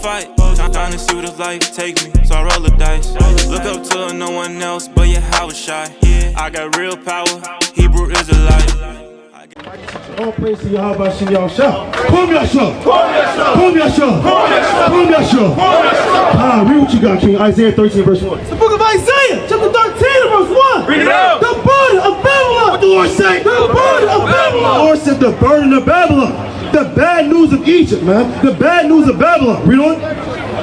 fight. Trying to see where the life take me, so I roll the dice. Look up to no one else, but yeah, I was shy. I got real power, Hebrew Israelite. All praise to Zaahbayahla. Come Yasha. Come Yasha. Come Yasha. Read what you got, King. Isaiah 13, verse 1. It's the book of Isaiah, chapter 13, verse 1. Read it out. The burden of Babylon. What the Lord say? The burden of Babylon. The Lord said the burden of Babylon. The bad news of Egypt, man. The bad news of Babylon. Read on.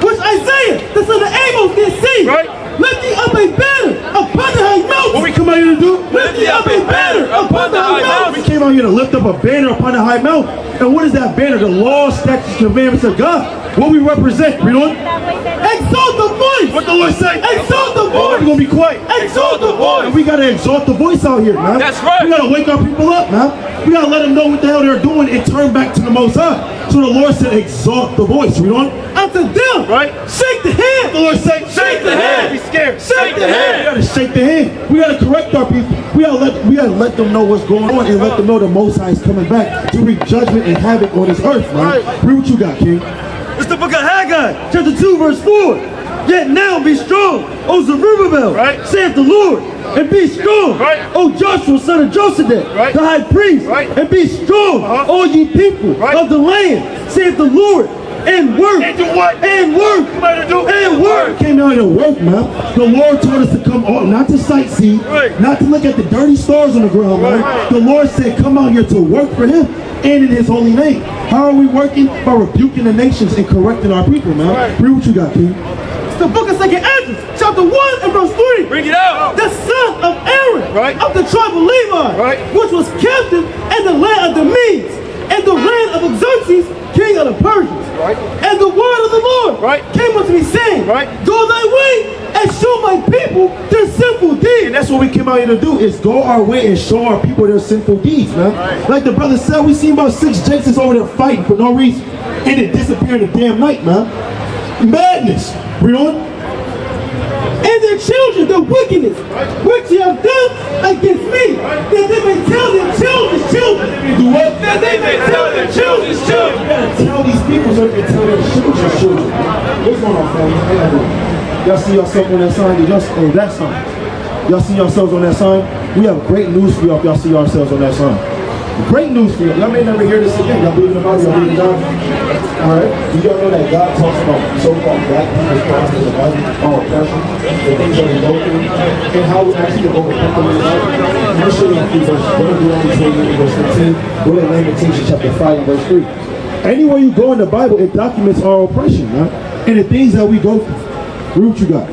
Which Isaiah, the son of Amos, did see. Right. Lift thee up a banner upon the high mountain. What we come out here to do? Lift thee up a banner upon the high mountain. We came out here to lift up a banner upon the high mountain. And what is that banner? The law, statutes, commandments of God. What we represent. Read on. Exalt the voice. What the Lord say? Exalt the voice. We're going to be quiet. Exalt the voice. And we got to exalt the voice out here, man. That's right. We got to wake our people up, man. We got to let them know what the hell they're doing and turn back to the Most High. So the Lord said, exalt the voice. Read on. Unto them. Right? Shake the hand. The Lord say, Shake the hand. Be scared. Shake the hand. We got to shake the hand. We got to correct our people. We got to let them know what's going on and let them know the Most High is coming back to wreak judgment and havoc on this earth, man. Right. Read what you got, King. It's the book of Haggai, chapter 2, verse 4. Yet now be strong, O Zerubbabel, Right. saith the Lord, and be strong, Right. O Joshua, son of Josedek, Right. the high priest, Right. and be strong, all ye people Right. of the land, saith the Lord, and work, And do what? and work, Come out to do? and work. Came out here to work, man. The Lord told us to come on, not to sightsee, Right. not to look at the dirty stars on the ground, man. Right. The Lord said, come out here to work for Him and in His holy name. How are we working? By rebuking the nations and correcting our people, man. Right. Read what you got, King. It's the book of 2 Ezra, chapter 1 and verse 3. Bring it out. The son of Aaron, Right. of the tribe of Levi, Right. which was captive in the land of the Medes, and the land of Xerxes, king of the Persians. Right. And the word of the Lord Right. came unto me, saying, Right. Go thy way and show my people their sinful And deeds. that's what we came out here to do, is go our way and show our people their sinful deeds, man. Like the brother said, we seen about 6 Jasons over there fighting for no reason. And it disappeared in the damn night, man. Madness. Read on. And their children, the wickedness, which ye have done against me, that they may tell their children's children. Do what? That they may tell their children's children. You gotta tell these people so they can tell their children. What's going on, family? How y'all doing? Y'all see yourself on that sign? Oh, that sign. Y'all see yourselves on that sign? We have great news for y'all if y'all see yourselves on that sign. Great news for y'all. Y'all may never hear this again. Y'all believe in the Bible? Y'all believe in God? Alright? Do y'all know that God talks about so-called black people's problems in the Bible? All oppression, the things that we go through, and how we actually can overcome them in the Bible? Let me show you a few verses. Go to Deuteronomy 28, verse 15. Go to Lamentations chapter 5 and verse 3. Anywhere you go in the Bible, it documents our oppression, right? And the things that we go through. Read what you got.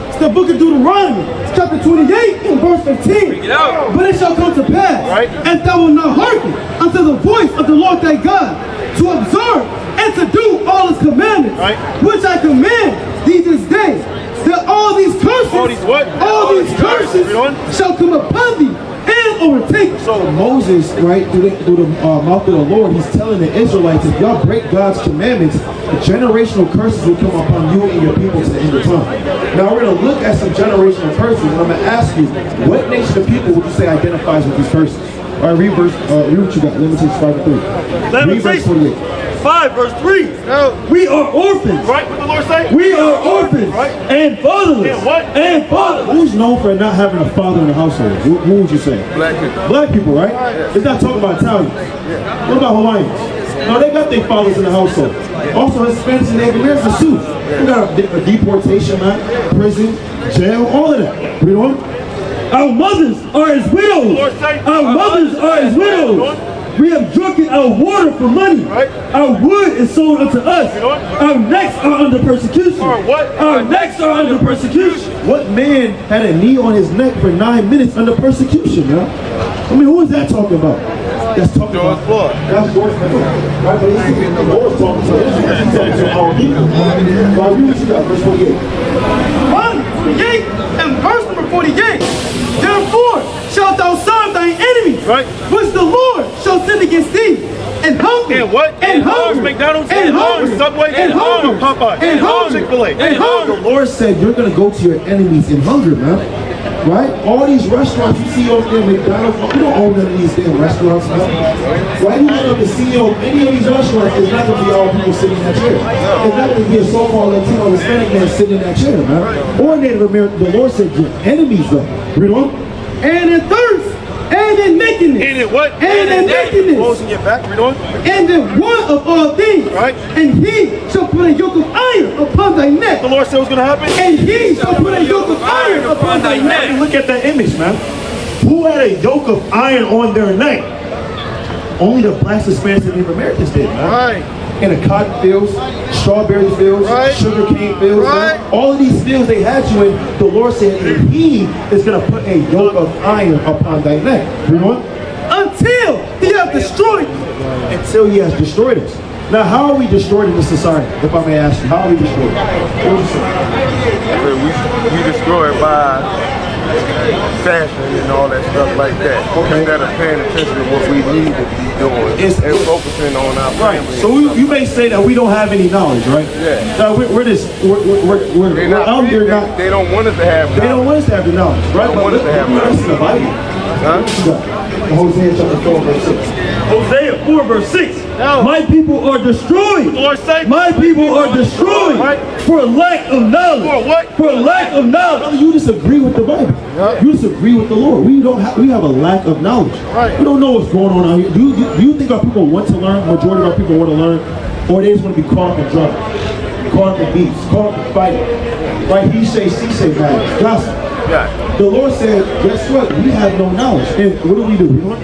It's the book of Deuteronomy, chapter 28 and verse 15. it out. But it shall come to pass, Right. if thou wilt not hearken unto the voice of the Lord thy God, to observe and to do all his commandments, Right. which I command thee this day, that all these curses, All these what? all these curses Read on. shall come upon thee and overtake thee. So Moses, right, through the mouth of the Lord, he's telling the Israelites, if y'all break God's commandments, the generational curses will come upon you and your people to the end of time. Now we're going to look at some generational curses, and I'm going to ask you, what nation of people would you say identifies with these curses? All right, read what you got. Lamentations 5 and 3. Read verse 48. 5 verse 3. We are orphans. Right, what the Lord say? We are orphans, Right. and fatherless. And what? And fatherless. Who's known for not having a father in the household? Who would you say? Black people. Black people, right? It's not talking about Italians. What about Hawaiians? No, they got their fathers in the household. Also, Hispanics and Native Americans too. We got a deportation, man, prison, jail, all of that. Read on. Our mothers are as widows. Our mothers are as widows. We have drunken our water for money. Our wood is sold unto us. Our necks are under persecution. Our necks are under persecution. What man had a knee on his neck for 9 minutes under persecution, man? I mean, who is that talking about? That's talking about Floyd. That's George Floyd. Right, but he's the Lord's talking to us. He's talking to our people. Well, read what you got, verse 48. 48 and verse number 48. Therefore shalt thou serve thine enemies, Right. which the Lord shall send against thee, and hunger, And what? and hunger, McDonald's, and hunger, Subway, and hunger, Popeye, and hunger, Chick-fil-A, and hunger. The Lord said you're going to go to your enemies in hunger, man. Right? All these restaurants you see over there, McDonald's, we don't own none of these damn restaurants, man. Right? You look up the CEO of any of these restaurants, it's not going to be all people sitting in that chair. It's not going to be a so-called Latino Hispanic man sitting in that chair, man. Or Native American, the Lord said, your enemies, though. Read on. And in thirst, and in nakedness. And in what? And in nakedness. Closing your back, read on. And in want of all things. Right. And he shall put a yoke of iron upon thy neck. The Lord said what's going to happen? And he shall put a yoke of iron upon thy neck. Look at that image, man. Who had a yoke of iron on their neck? Only the blacks, Hispanics, and Native Americans did, man. Right. In the cotton fields, strawberry fields, Right. sugar cane fields, Right. man. All of these fields they had you in, the Lord said, and he is going to put a yoke of iron upon thy neck. Read on. Until he hath destroyed you. Until he has destroyed us. Now, how are we destroyed in this society? If I may ask you, how are we destroyed? What would you say? We destroy it by fashion and all that stuff like that. Okay. Instead of paying attention to what we need to be doing and focusing on our Right. family. So you may say that we don't have any knowledge, right? Yeah. We're They don't want us to have They don't want us to have the knowledge, right? Don't want us to have knowledge. The Bible. Huh? What you got? Hosea chapter 4, verse 6. Hosea 4 verse 6. No. My people are destroyed. The Lord said. My people are destroyed Right. for lack of knowledge. For what? For lack of knowledge. Brother, you disagree with the Bible. You disagree with the Lord. We have a lack of knowledge. Right. We don't know what's going on out here. Do you think our people want to learn? Majority of our people want to learn, or they just want to be caught up in trouble, caught up in beefs, caught up in fighting. Right? He say, she say, man, gossip. Yeah. The Lord said, guess what? We have no knowledge. And what do? You know what?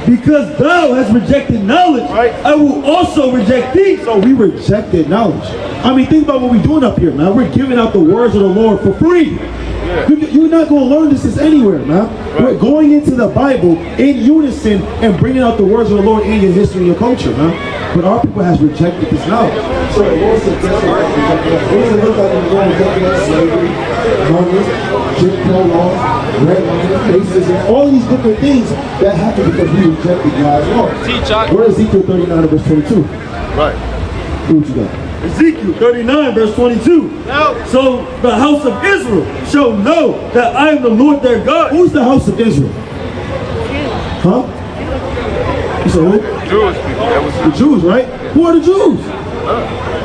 Because thou hast rejected knowledge, Right. I will also reject thee. So we rejected knowledge. I mean, think about what we're doing up here, man. We're giving out the words of the Lord for free. You're not going to learn this anywhere, man. Right. We're going into the Bible in unison and bringing out the words of the Lord in your history and your culture, man. But our people has rejected this knowledge. So the Lord said, guess what? What does it look like when you're going to reject slavery, hunger, Jim Crow laws, redlining, racism, all these different things that happen because we rejected God's law. Where is Ezekiel 39 verse 22? Right. What you got? Ezekiel 39 verse 22. So the house of Israel shall know that I am the Lord their God. Who's the house of Israel? Huh? You said who? Jewish people. That was The Jews, right? Who are the Jews?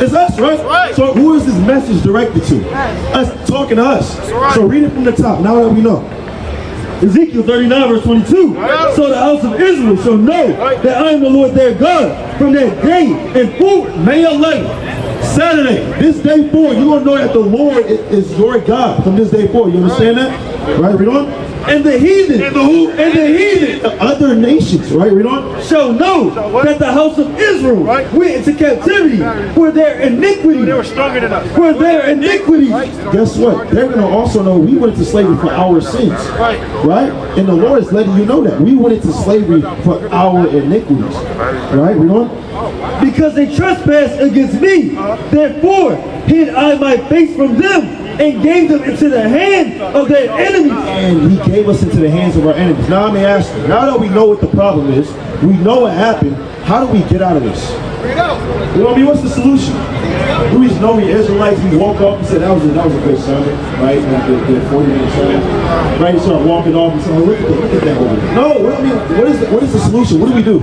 It's us, right? right. So who is this message directed to? Us, talking to us. right. So read it from the top, now that we know. Ezekiel 39 verse 22. So the house of Israel shall know that I am the Lord their God from that day and forward. May 11th, Saturday, this day forward, you're going to know that the Lord is your God from this day forward. You understand that? Right, read on. And the heathen, And the who? and the heathen The other nations, right, read on. shall know that the house of Israel Right. went into captivity for their iniquity. They were stronger than us. For their iniquity. Guess what? They're going to also know we went into slavery for our sins. Right. Right? And the Lord is letting you know that. We went into slavery for our iniquities. Right? Read on. Because they trespassed against me. Therefore hid I my face from them and gave them into the hand of their enemies. And he gave us into the hands of our enemies. Now I may ask you, now that we know what the problem is, we know what happened, how do we get out of this? You know what I mean? What's the solution? We just know we Israelites, we woke up and said that was a good sermon, right? Like the 40-minute sermon. Right? You start walking off and saying, look at that over there. No, what I mean, what is the solution? What do we do?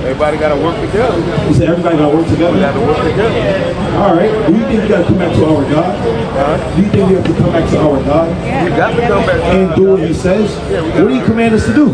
everybody got to work together. You said everybody got to work together? We got to work together. All right. Do you think we got to come back to our God? Do you think we have to come back to our God? We got to come back to And do what he says? What do he command us to do?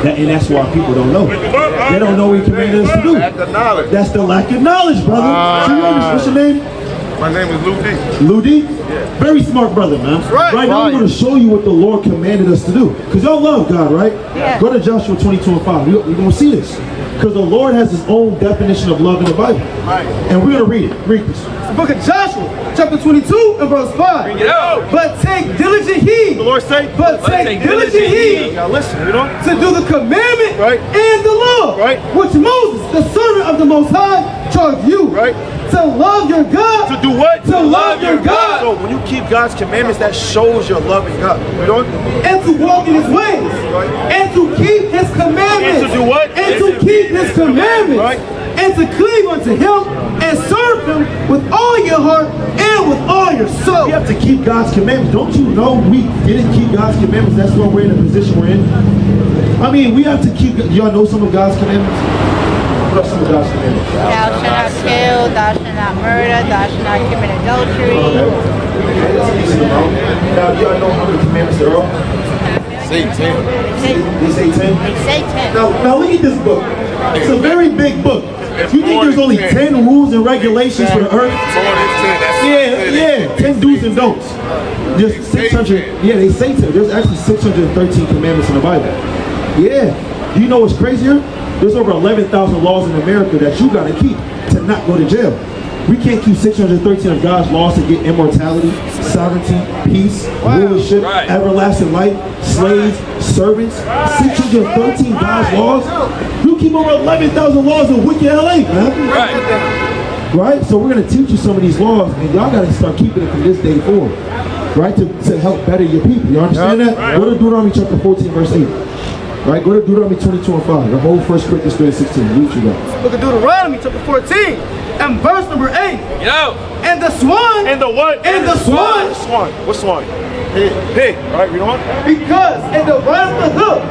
And that's why people don't know. They don't know what he commanded us to do. Lack of knowledge. That's the lack of knowledge, brother. So you understand, what's your name? My name is Lou D. Lou D? Yeah. Very smart brother, man. Right now, I'm going to show you what the Lord commanded us to do. Because y'all love God, right? Yeah. Go to Joshua 22:5. We're going to see this. Because the Lord has his own definition of love in the Bible. Right. And we're going to read it. Read this. The book of Joshua, chapter 22 and verse 5. Bring it out. But take diligent heed. The Lord say, But take diligent heed now listen, you know? to do the commandment Right. and the law, Right. which Moses, the servant of the Most High, charge you to love your God. To do what? To love your God. So when you keep God's commandments, that shows you're loving God. You know? And to walk in his ways. And to keep his commandments. And to do what? And to keep his commandments. Right. And to cleave unto him and serve him with all your heart and with all your soul. We have to keep God's commandments. Don't you know we didn't keep God's commandments? That's why we're in the position we're in. I mean, we have to keep, y'all know some of God's commandments? What are some of God's commandments? Thou shalt not kill, thou shalt not murder, thou shalt not commit adultery. Now, y'all know how many commandments there are? Say 10. They say 10? They say 10. Now look at this book. It's a very big book. You think there's only 10 rules and regulations for the earth? Yeah, 10 do's and don'ts. There's 600, yeah, they say 10. There's actually 613 commandments in the Bible. Yeah. Do you know what's crazier? There's over 11,000 laws in America that you gotta keep to not go to jail. We can't keep 613 of God's laws to get immortality, sovereignty, peace, rulership, everlasting life, slaves, servants. 613 God's laws. You keep over 11,000 laws in wicked LA, man. Right? So we're going to teach you some of these laws, and y'all got to start keeping it from this day forward. Right? To help better your people. You understand that? Go to Deuteronomy chapter 14, verse 8. Right? Go to Deuteronomy 22 and 5. The whole 1 Corinthians 3:16. Read you guys. Book of Deuteronomy chapter 14 and verse number 8. And the swan. And the what? And the swan. Swan. What swan? Pig. Right, read on. Because in the run of the hoof,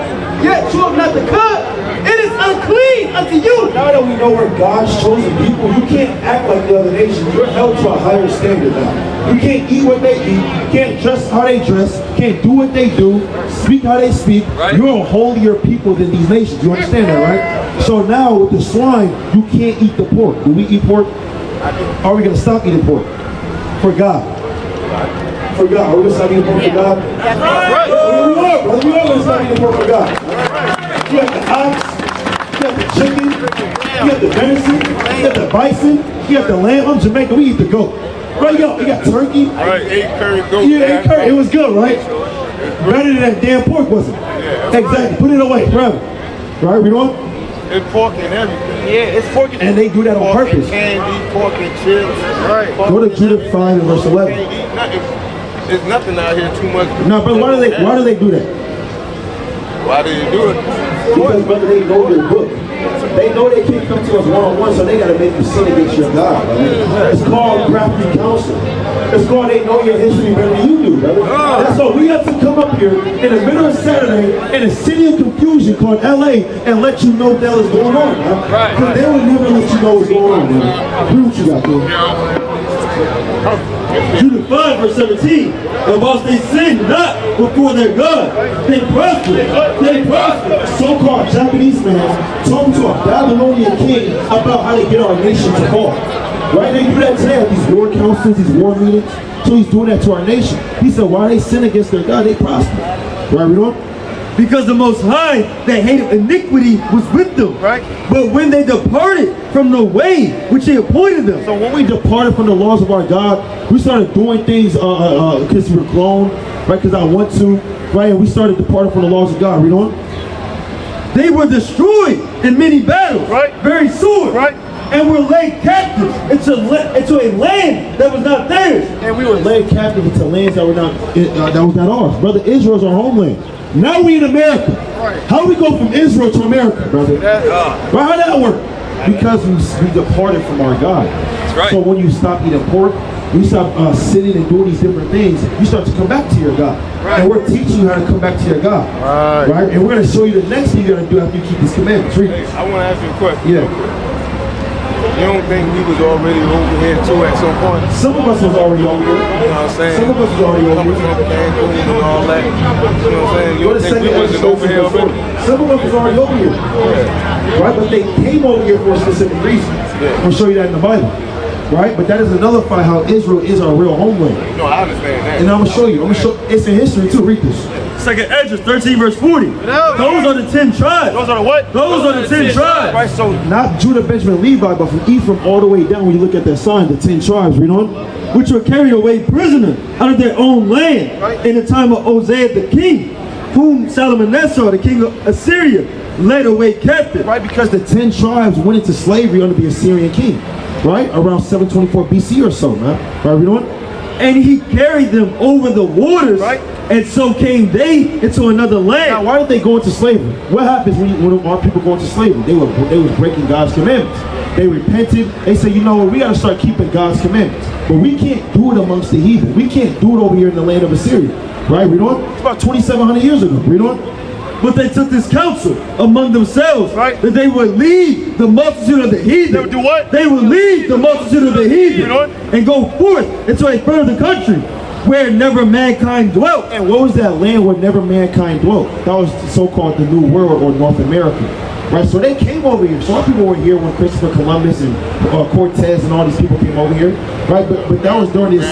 yet you have not the cut, it is unclean unto you. Now that we know we're God's chosen people, you can't act like the other nations. You're held to a higher standard now. You can't eat what they eat, can't dress how they dress, can't do what they do, speak how they speak. You're a holier people than these nations. You understand that, right? So now with the swine, you can't eat the pork. Do we eat pork? Are we going to stop eating pork? For God. For God. Are we going to stop eating pork for God? That's right. We are going to stop eating pork for God. You have the ox, you have the chicken, you have the venison, you have the bison, you have the lamb. I'm Jamaican, we eat the goat. Right, yo, you got turkey. Right, 8 curry goat. Yeah, 8 curry. It was good, right? Better than that damn pork, wasn't it? Yeah, exactly. Put it away forever. Right, we doing? It's pork and everything. Yeah, it's pork and they do that on pork purpose. And candy, pork and chips. Right. Go to Judah 5 and verse 11. There's nothing out here too much. No, brother, why do they do that? Why do you do it? Because, brother, they know their book. They know they can't come to us one-on-one, so they got to make you sin against your God. Right? It's called crafty counsel. It's called they know your history better than you do, brother. That's why we have to come up here in the middle of Saturday in a city of confusion called LA and let you know what the hell is going on, man. Because they would never let you know what's going on, man. Do what you got, dude. Judah 5 verse 17. And whilst they sin not before their God, they prosper. They prosper. So-called Japanese man talking to a Babylonian king about how to get our nation to fall. Right? They do that today at these war councils, these war meetings. So he's doing that to our nation. He said, why they sin against their God, they prosper. Right, we don't? Because the Most High that hated iniquity was with them. Right. But when they departed from the way which he appointed them. So when we departed from the laws of our God, we started doing things because we were grown, right? Because I want to, right? And we started departing from the laws of God. We don't? They were destroyed in many battles. Right. Very sore. Right. And were laid captives into a land that was not theirs. And we were led captive into lands that were not that was not ours. Brother, Israel's our homeland. Now we in America. How do we go from Israel to America, brother? Right, how did that work? Because we departed from our God. right. So when you stop eating pork, you stop sinning and doing these different things, you start to come back to your God. Right. And we're teaching you how to come back to your God. Right? And we're going to show you the next thing you're going to do after you keep these commandments. Read. I want to ask you a question. Yeah. You don't think we was already over here too at some point? Some of us was already over here. You know what I'm saying? Some of us was already over Coming here. from Cancun and all that. You know what I'm saying? You Go to don't think we 2nd wasn't over here already? Some of us was already over here. Yeah. Right? But they came over here for a specific reason. Yeah. I'll show you that in the Bible. Right? But that doesn't nullify how Israel is our real homeland. No, I understand that. And I'm going to show you. It's in history too. Read this. 2nd Ezra 13 verse 40. Those are the 10 tribes. Those are the what? Those are the 10 tribes. Right, so not Judah, Benjamin, Levi, but from Ephraim all the way down when you look at that sign, the 10 tribes, read on. Which were carried away prisoner out of their own land in the time of Hosea the king. whom Shalmaneser, the king of Assyria, led away captive. Right, because the 10 tribes went into slavery under the Assyrian king, right? Around 724 BC or so, man. Right, we doing? And he carried them over the waters, Right. and so came they into another land. Now, why did they go into slavery? What happens when our people go into slavery? They was breaking God's commandments. They repented. They said, you know what, we got to start keeping God's commandments. But we can't do it amongst the heathen. We can't do it over here in the land of Assyria. Right, we doing? It's about 2,700 years ago. We doing? But they took this counsel among themselves, Right. that they would leave the multitude of the heathen. They would do what? They would leave the multitude of the heathen You know what? and go forth into a further country where never mankind dwelt. And what was that land where never mankind dwelt? That was so-called the New World or North America. Right, so they came over here. So our people were here when Christopher Columbus and Cortez and all these people came over here. Right, but that was during this.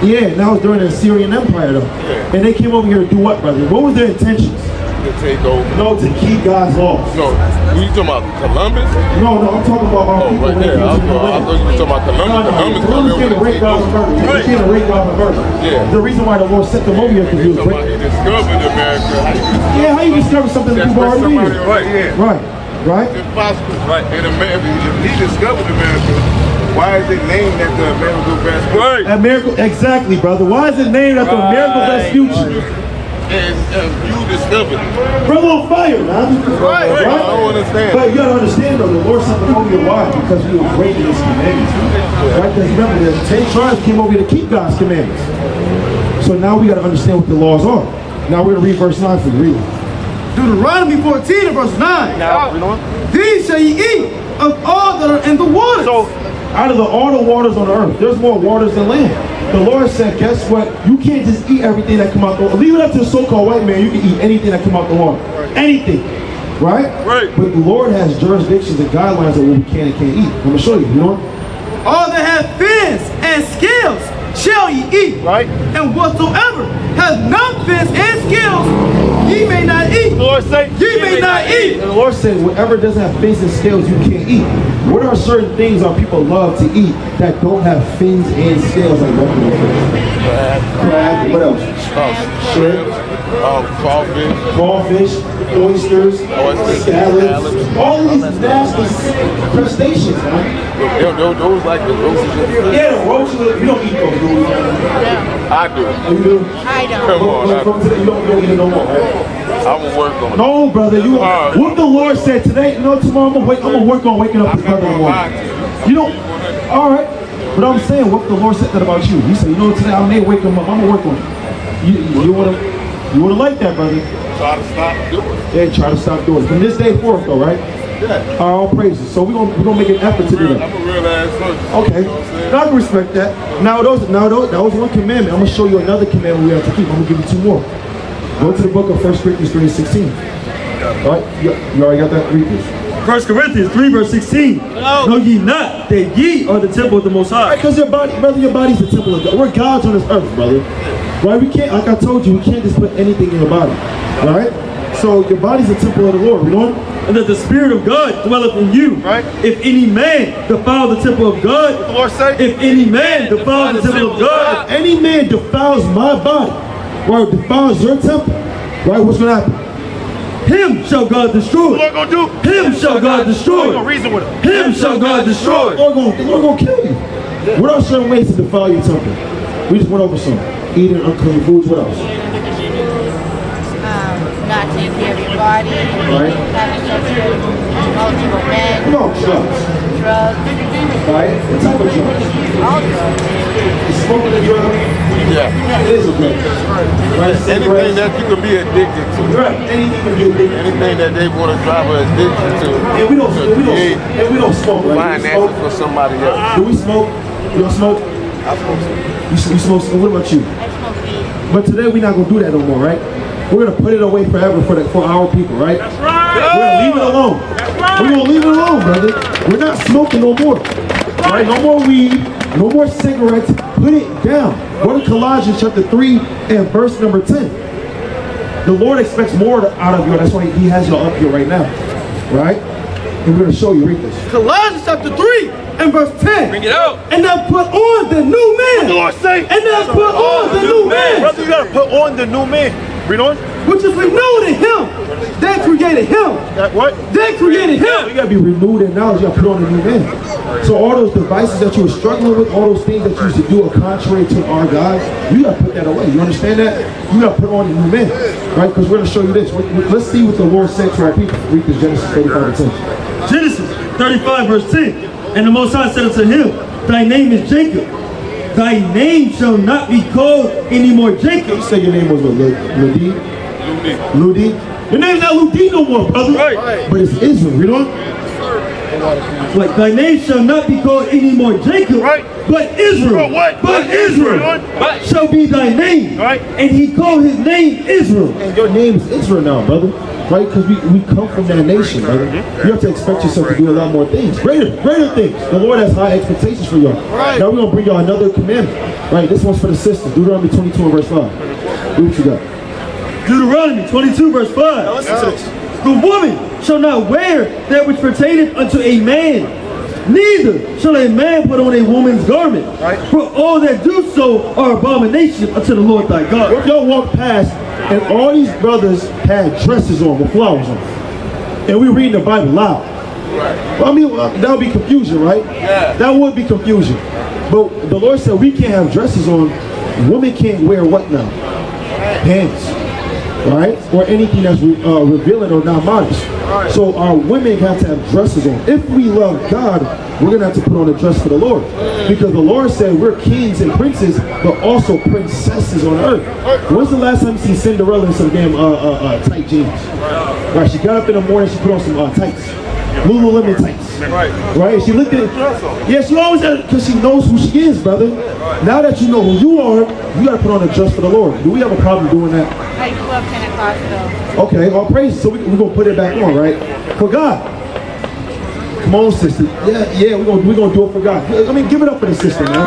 Yeah, that was during the Assyrian Empire though. Yeah. And they came over here to do what, brother? What was their intentions? To take over. No, to keep God's laws. No, you talking about Columbus? No, I'm talking about our Oh, people. right when they there. came I to the land. thought you were talking about Columbus. Columbus Columbus came to rape God and murder. He came to rape God and murder. Yeah. The reason why the Lord sent them over here because he was Talking about he breaking. discovered America. Yeah, how you discover something that people already somebody knew? right here. Right, right. It's impossible. Right. And America, if he discovered America, why is it named after America's best future? America, exactly, brother. Why is it named after America's best future? And you discovered it. Brother on fire, man. Right. I don't understand. But you gotta understand though, the Lord sent them over here. Why? Because we were breaking His commandments. Right? Because remember, the 10 tribes came over here to keep God's commandments. So now we gotta understand what the laws are. Now we're gonna read verse 9 for you. Read it. Deuteronomy 14 and verse 9. Now, you know what? These shall ye eat of all that are in the waters. So, out of all the waters on the earth, there's more waters than land. The Lord said, guess what? You can't just eat everything that come out the water. Leave it up to the so-called white man. You can eat anything that come out the water. Anything. Right? Right. But the Lord has jurisdictions and guidelines of what we can and can't eat. I'm going to show you. You know what? All that have fins and scales shall ye eat. Right. And whatsoever has not fins and scales, ye may not eat. The Lord said, Ye may not eat. And the Lord said, whatever doesn't have fins and scales, you can't eat. What are certain things our people love to eat that don't have fins and scales? Like what? Crab. What else? Shrimp. Crawfish. Crawfish, oysters, salads, all these nasty crustaceans, man. Those like the roaches. Yeah, the roaches, we don't eat those, do we? I do. Oh, you do? I don't. Come on. I do. You don't eat it no more, right? I'm gonna work on it. No, brother, what the Lord said today, no, tomorrow I'm gonna work on waking up his brother in the morning. You don't, all right. But I'm saying, what the Lord said that about you? He said, you know, today I may wake him up, I'm gonna work on it. You wanna like that, brother? Try to stop doing it. Yeah, try to stop doing it. From this day forth, though, right? Yeah. All praises. So we're gonna make an effort to do that. I'm a real ass person. Okay. Now I can respect that. Now that was one commandment. I'm gonna show you another commandment we have to keep. I'm gonna give you two more. Go to the book of 1 Corinthians 3:16. All right, you already got that? Read this. 1 Corinthians 3 verse 16. Know ye not that ye are the temple of the Most High? Because your body, brother, your body's the temple of God. We're gods on this earth, brother. Right? We can't, like I told you, we can't just put anything in your body. Right? So your body's the temple of the Lord. You know? And that the Spirit of God dwelleth in you. Right. If any man defile the temple of God, The Lord said, if any man defile the temple of God, if any man defiles my body, or defiles your temple, right? What's gonna happen? him shall God destroy. What gonna do? Him shall God destroy. reason with him. Him shall God destroy. The Lord gonna kill you. What are certain ways to defile your temple? We just went over some. Eating unclean foods. What else? Not taking care of your body. Right. Having sex with multiple men. No, drugs. Drugs. Right? What type of drugs? All drugs. Is smoking a drug? Yeah. It is a drug. Right? Anything that you can be addicted to. Right. Anything can be addicted. Anything that they want to drive an addiction to. And we don't smoke, right? Finances for somebody else. Do we smoke? You don't smoke? I smoke some. You smoke? What about you? I smoke weed. But today we're not gonna do that no more, right? We're gonna put it away forever for our people, right? That's right. We're gonna leave it alone. We're gonna leave it alone, brother. We're not smoking no more. Right? No more weed, no more cigarettes. Put it down. Go to Colossians chapter 3 and verse number 10. The Lord expects more out of you. That's why He has you up here right now. Right? And we're gonna show you. Read this. Colossians chapter 3 and verse 10. Bring it out. And now put on the new man. The Lord say. And now put on the new man. Brother, you gotta put on the new man. Read on. which is renewed in him. They created him. That what? They created him. You gotta be renewed in knowledge. You gotta put on a new man. So all those devices that you were struggling with, all those things that you used to do are contrary to our God, you gotta put that away. You understand that? You gotta put on a new man, right? Because we're gonna show you this. Let's see what the Lord said to our people. Read this Genesis 35 and 10. Genesis 35 verse 10. And the Most High said unto him, thy name is Jacob. Thy name shall not be called any more Jacob. You say your name was what? Ludi? Ludi? Your name's not Ludi no more, brother. Right. But it's Israel, you know? Like thy name shall not be called any more Jacob, right, but Israel. But Israel shall be thy name. Right. And he called his name Israel. And your name is Israel now, brother. Right? Because we come from that nation, brother. You have to expect yourself to do a lot more things. Greater things. The Lord has high expectations for y'all. Right. Now we're going to bring y'all another commandment. Right? This one's for the sisters. Deuteronomy 22 and verse 5. Read what you got. Deuteronomy 22 verse 5. Now listen to this. The woman shall not wear that which pertaineth unto a man, neither shall a man put on a woman's garment. Right. For all that do so are abomination unto the Lord thy God. If y'all walk past and all these brothers had dresses on with flowers on, and we reading the Bible loud. Right. Well, I mean, that would be confusion, right? Yeah. That would be confusion. But the Lord said we can't have dresses on. Women can't wear what now? Pants. Right? Or anything that's revealing or not modest. Right. So our women have to have dresses on. If we love God, we're going to have to put on a dress for the Lord. Because the Lord said we're kings and princes, but also princesses on earth. When's the last time you seen Cinderella in some damn tight jeans? Right? She got up in the morning, she put on some tights. Lululemon tights. Right? She looked at it. Yeah, she always had it because she knows who she is, brother. Now that you know who you are, you got to put on a dress for the Lord. Do we have a problem doing that? I grew up Pentecostal. Okay, all praise. So we're going to put it back on, right? For God. Come on, sister. Yeah, we're gonna do it for God. I mean, give it up for the sister, man.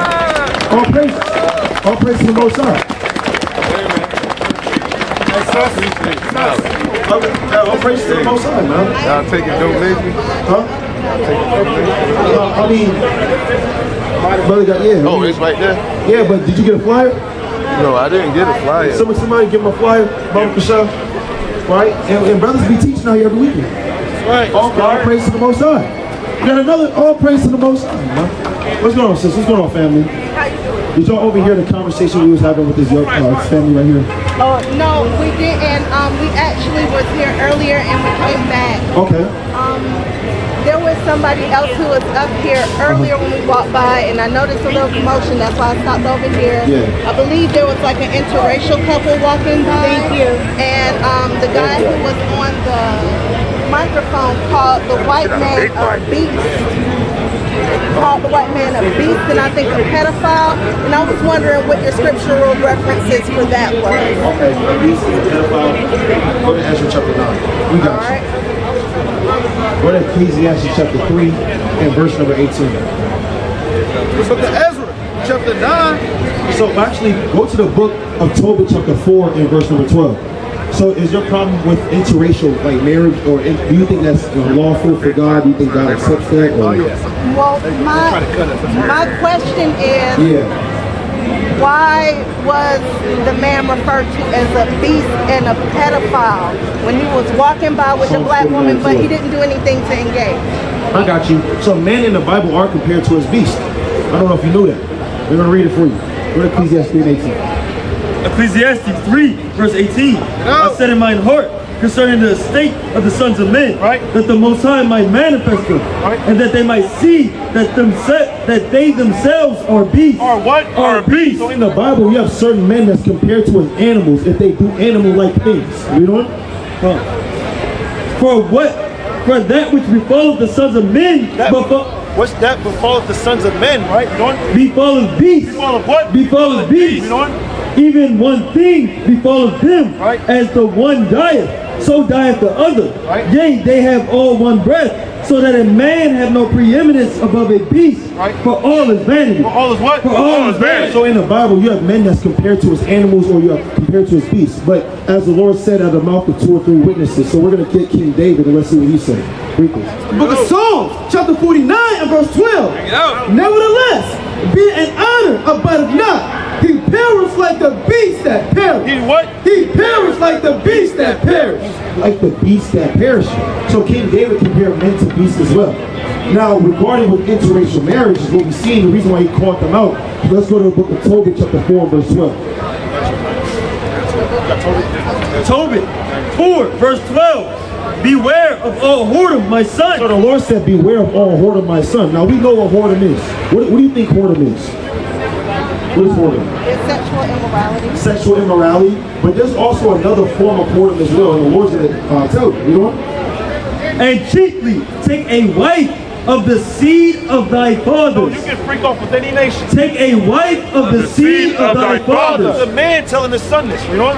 All praise. All praise to the Most High. All praise to the Most High, man. Y'all taking donation? Huh? I mean, brother got, yeah. Oh, it's right there? Yeah, but did you get a flyer? No, I didn't get a flyer. Somebody give him a flyer, Brother Michelle. Right? And brothers be teaching out here every weekend. Right. All praise to the Most High. We got another all praise to the Most High, man. What's going on, sis? What's going on, family? Did y'all overhear the conversation we was having with this young family right here? Oh, no, we didn't. We actually was here earlier and we came back. Okay. There was somebody else who was up here earlier when we walked by, and I noticed a little commotion. That's why I stopped over here. Yeah. I believe there was like an interracial couple walking by. Thank you. And the guy who was on the microphone called the white man a beast. Called the white man a beast, and I think a pedophile. And I was wondering what your scriptural references for that were. Okay, a beast and a pedophile. Go to Ezra chapter 9. We got you. Right. Go to Ecclesiastes chapter 3 and verse number 18. The book of Ezra, chapter 9. So actually, go to the book of Tobit chapter 4 and verse number 12. So is your problem with interracial, like marriage, or do you think that's lawful for God? Do you think God accepts that? Or? Well, my question is, why was the man referred to as a beast and a pedophile when he was walking by with a black woman, but he didn't do anything to engage? I got you. So men in the Bible are compared to as beasts. I don't know if you knew that. We're going to read it for you. Go to Ecclesiastes 3 and 18. Ecclesiastes 3 verse 18. I said in mine heart concerning the estate of the sons of men, that the Most High might manifest them, and that they might see that they themselves are beasts. Are what? Are beasts. So in the Bible, you have certain men that's compared to as animals if they do animal-like things. Read on. For that which befalleth the sons of men, what's that befalleth the sons of men, right? Befalleth beasts. Befalleth what? Befalleth beasts. Even one thing befalleth them, as the one dieth, so dieth the other. Yea, they have all one breath, so that a man have no preeminence above a beast. For all is vanity. For all is what? For all is vanity. So in the Bible, you have men that's compared to as animals, or you have compared to as beasts. But as the Lord said out of the mouth of 2 or 3 witnesses, so we're going to get King David and let's see what he said. Read this. The book of Psalms, chapter 49 and verse 12. Nevertheless, be it an honor abideth not. He perished like the beast that perished. He what? He perished like the beast that perished. Like the beast that perished. So King David compared men to beasts as well. Now, regarding with interracial marriage, is what we see, the reason why he called them out. Let's go to the book of Tobit, chapter 4, verse 12. Tobit 4, verse 12. Beware of all whoredom, my son. So the Lord said, beware of all whoredom, my son. Now, we know what whoredom is. What do you think whoredom is? What is whoredom? It's sexual immorality. Sexual immorality. But there's also another form of whoredom as well, and the Lord's going to tell you. You know what? And chiefly take a wife of the seed of thy fathers. You can freak off with any nation. Take a wife of the seed of thy fathers. It's a man telling his son this, you know?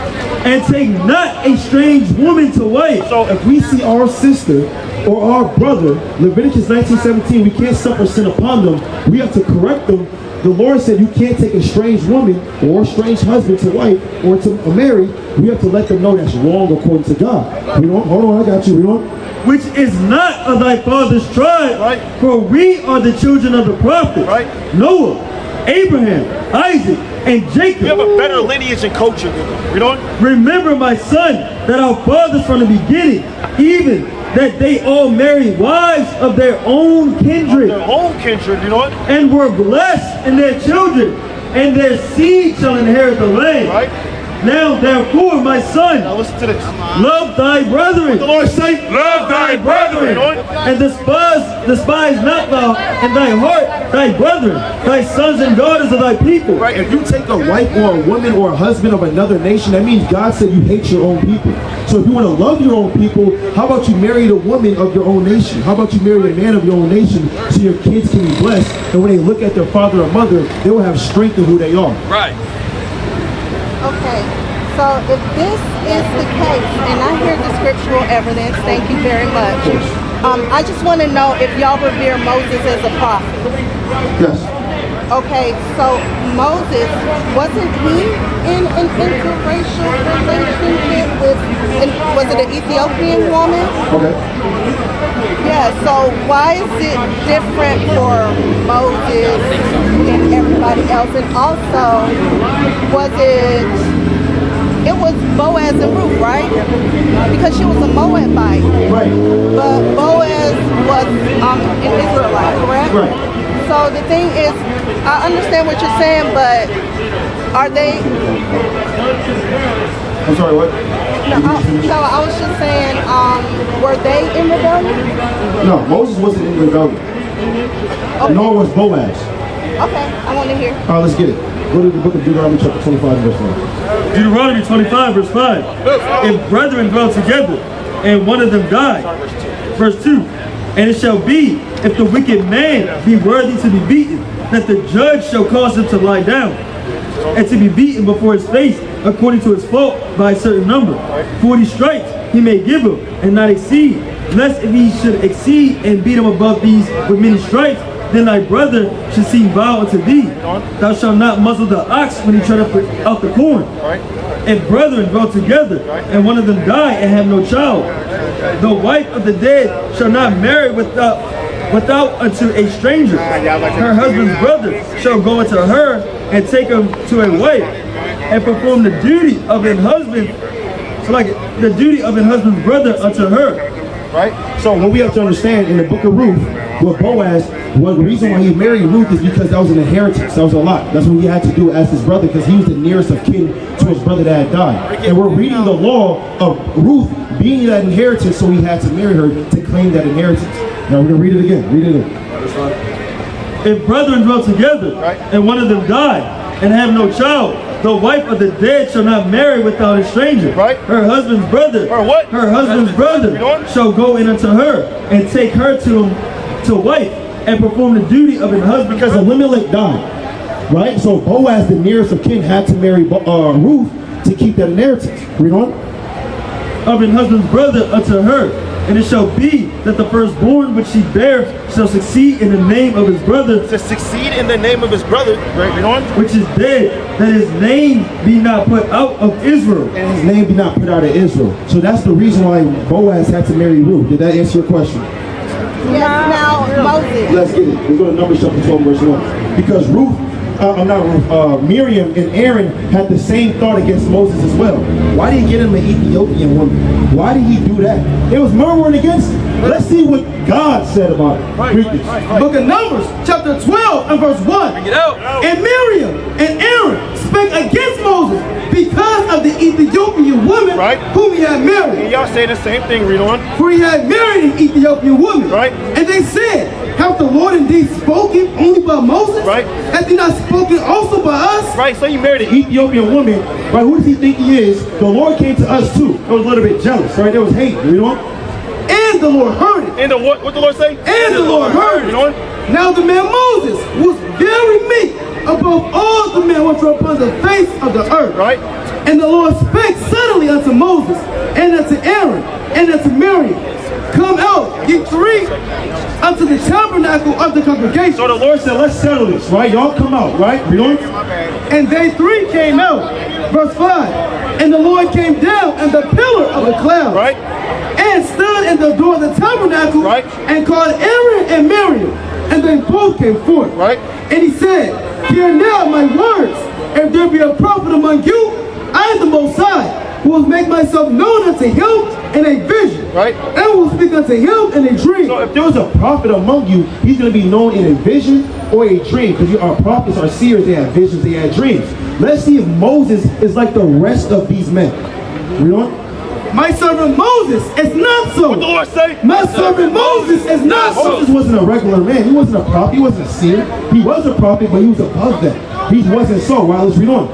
And take not a strange woman to wife. So if we see our sister or our brother, Leviticus 19:17, we can't suffer sin upon them. We have to correct them. The Lord said you can't take a strange woman or a strange husband to wife or to marry. We have to let them know that's wrong according to God. You know, hold on, I got you. You know, which is not of thy father's tribe, right? For we are the children of the prophets, right? Noah, Abraham, Isaac, and Jacob. You have a better lineage and culture than them, you know? Remember, my son, that our fathers from the beginning, even that they all married wives of their own kindred. Of their own kindred, you know what? And were blessed in their children, and their seed shall inherit the land. Right? Now, therefore, my son, now listen to this. Love thy brethren. What the Lord say? Love thy brethren. And despise not thou in thy heart thy brethren, thy sons and daughters of thy people. Right. If you take a wife or a woman or a husband of another nation, that means God said you hate your own people. So if you want to love your own people, how about you marry a woman of your own nation? How about you marry a man of your own nation so your kids can be blessed, and when they look at their father or mother, they will have strength in who they are. Right. Okay, so if this is the case, and I hear the scriptural evidence, thank you very much. I just want to know if y'all revere Moses as a prophet. Yes. Okay, so Moses, wasn't he in an interracial relationship with, was it an Ethiopian woman? Okay. Yeah, so why is it different for Moses and everybody else? And also, it was Boaz and Ruth, right? Because she was a Moabite. Right. But Boaz was an Israelite, correct? Right. So the thing is, I understand what you're saying, but are they... I'm sorry, what? No, I was just saying, were they in rebellion? No, Moses wasn't in rebellion. Okay. Nor was Boaz. Okay, I want to hear. All right, let's get it. Go to the book of Deuteronomy chapter 25, verse 1. Deuteronomy 25, verse 5. If brethren dwell together, and one of them die. Verse 2. And it shall be, if the wicked man be worthy to be beaten, that the judge shall cause him to lie down, and to be beaten before his face, according to his fault, by a certain number. 40 stripes he may give him, and not exceed. Lest if he should exceed and beat him above these with many stripes, then thy brother should seem vile unto thee. Thou shalt not muzzle the ox when he treadeth out the corn. If brethren dwell together, and one of them die and have no child, the wife of the dead shall not marry without unto a stranger. Her husband's brother shall go unto her and take him to a wife, and perform the duty of an husband, so like the duty of an husband's brother unto her. Right? So what we have to understand in the book of Ruth, with Boaz, well, the reason why he married Ruth is because that was an inheritance. That was a lot. That's what he had to do as his brother, because he was the nearest of kin to his brother that had died. And we're reading the law of Ruth being that inheritance, so he had to marry her to claim that inheritance. Now we're going to read it again. Read it again. If brethren dwell together, and one of them die, and have no child, the wife of the dead shall not marry without a stranger. Her husband's brother, her husband's brother shall go in unto her, and take her to wife, and perform the duty of an husband. Because Elimelech died, right? So Boaz, the nearest of kin, had to marry Ruth to keep that inheritance. Read on. Of an husband's brother unto her. And it shall be that the firstborn which she bears shall succeed in the name of his brother. To succeed in the name of his brother, right? Read on. Which is dead, that his name be not put out of Israel. And his name be not put out of Israel. So that's the reason why Boaz had to marry Ruth. Did that answer your question? Yes, now Moses. Let's get it. We're going to Numbers chapter 12, verse 1. Because Ruth Miriam and Aaron had the same thought against Moses as well. Why did he get him an Ethiopian woman? Why did he do that? It was murmuring against him. Let's see what God said about it. Read this. Book of Numbers, chapter 12 and verse 1. And Miriam and Aaron spake against Moses because of the Ethiopian woman whom he had married. And y'all say the same thing, read on. For he had married an Ethiopian woman. And they said, hath the Lord indeed spoken only by Moses? Hath he not spoken also by us? So he married an Ethiopian woman. Who does he think he is? The Lord came to us too. They was a little bit jealous, There was hate, read on. And the Lord heard it. And what the Lord say? And the Lord heard it. Now the man Moses was very meek above all the men which were upon the face of the earth. And the Lord spake suddenly unto Moses, and unto Aaron, and unto Miriam, come out, ye three, unto the tabernacle of the congregation. So the Lord said, let's settle this, Y'all come out, Read on. And they three came out. Verse 5. And the Lord came down in the pillar of the cloud. And stood in the door of the tabernacle. And called Aaron and Miriam. And they both came forth. And he said, hear now my words. If there be a prophet among you, I am the Most High, who will make myself known unto him in a vision. And will speak unto him in a dream. So if there was a prophet among you, he's going to be known in a vision or a dream. Because our prophets are seers, they have visions, they have dreams. Let's see if Moses is like the rest of these men. Read on. My servant Moses is not so. What the Lord say? My servant Moses is not so. Moses wasn't a regular man. He wasn't a prophet. He wasn't a seer. He was a prophet, but he was above that. He wasn't so. Let's read on.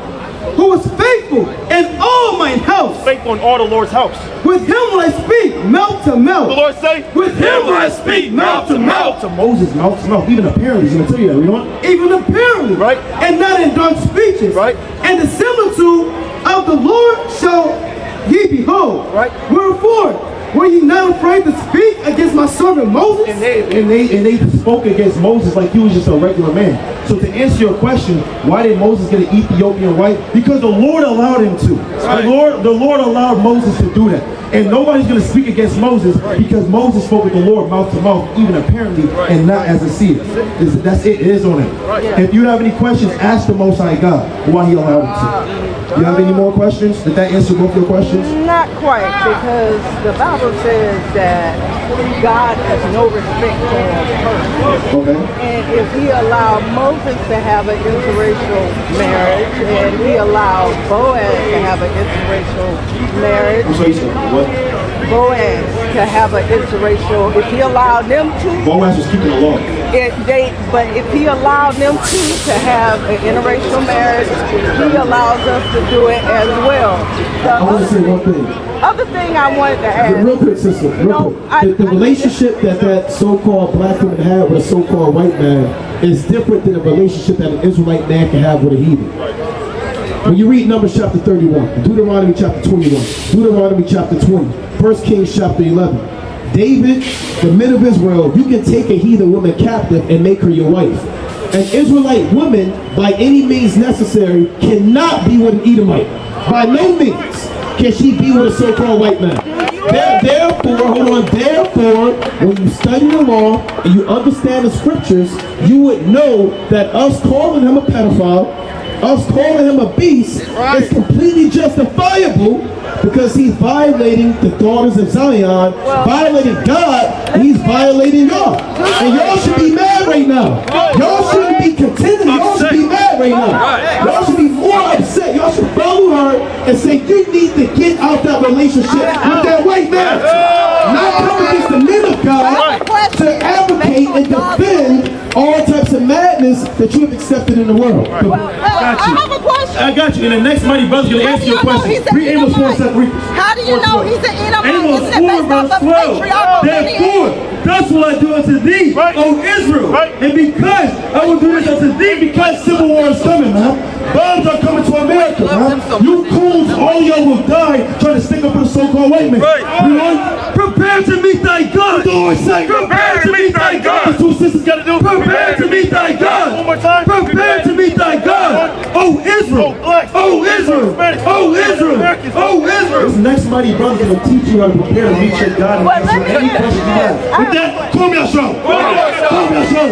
Who was faithful in all mine house. Faithful in all the Lord's house. With him will I speak mouth to mouth. The Lord say, with him will I speak mouth to mouth. To Moses, mouth to mouth. Even apparently, he's going to tell you that. Read on. Even apparently. And not in dark speeches. And the similitude of the Lord shall ye behold. Wherefore were ye not afraid to speak against my servant Moses? And they spoke against Moses like he was just a regular man. So to answer your question, why did Moses get an Ethiopian wife? Because the Lord allowed him to. The Lord allowed Moses to do that. And nobody's going to speak against Moses because Moses spoke with the Lord mouth to mouth, even apparently, and not as a seer. That's it. It is on it. If you have any questions, ask the Most High God why he allowed him to. You have any more questions? Did that answer both your questions? Not quite, because the Bible says that God has no respect for a person. Okay. And if he allowed Moses to have an interracial marriage, and he allowed Boaz to have an interracial marriage, Boaz to have an interracial, if he allowed them to, Boaz was keeping the law. But if he allowed them to have an interracial marriage, he allows us to do it as well. I want to say one thing. Other thing I wanted to add. Real quick, sister. Real quick. The relationship that so-called black woman had with a so-called white man is different than the relationship that an Israelite man can have with a heathen. When you read Numbers chapter 31, Deuteronomy chapter 21, Deuteronomy chapter 20, 1 Kings chapter 11, David, the men of Israel, you can take a heathen woman captive and make her your wife. An Israelite woman, by any means necessary, cannot be with an Edomite. By no means can she be with a so-called white man. Therefore, when you study the law and you understand the scriptures, you would know that us calling him a pedophile, us calling him a beast, is completely justifiable because he's violating the daughters of Zion, violating God, and he's violating y'all. And y'all should be mad right now. Y'all shouldn't be contented. Y'all should be mad right now. Y'all should be more upset. Y'all should follow her and say, you need to get out that relationship with that white man. Not come against the men of God to advocate and defend all types of madness that you have accepted in the world. I have a question. I got you. And the next mighty brother's going to answer your question. Read Amos 4:7. How do you know he's an Edomite? Amos 4 verse 12. Therefore, thus will I do unto thee, O Israel. And because I will do this unto thee, because civil war is coming, man. Bombs are coming to America, man. You coons, all y'all will die trying to stick up for the so-called white man. You know? Prepare to meet thy God. Prepare to meet thy God. The two sisters got to do. Prepare to meet thy God. One more time. Prepare to meet thy God. Oh Israel. Oh Israel. Oh Israel. Oh Israel. This next mighty brother will teach you how to prepare to meet your God and answer any questions you have. With that, call me out strong. Call me out strong.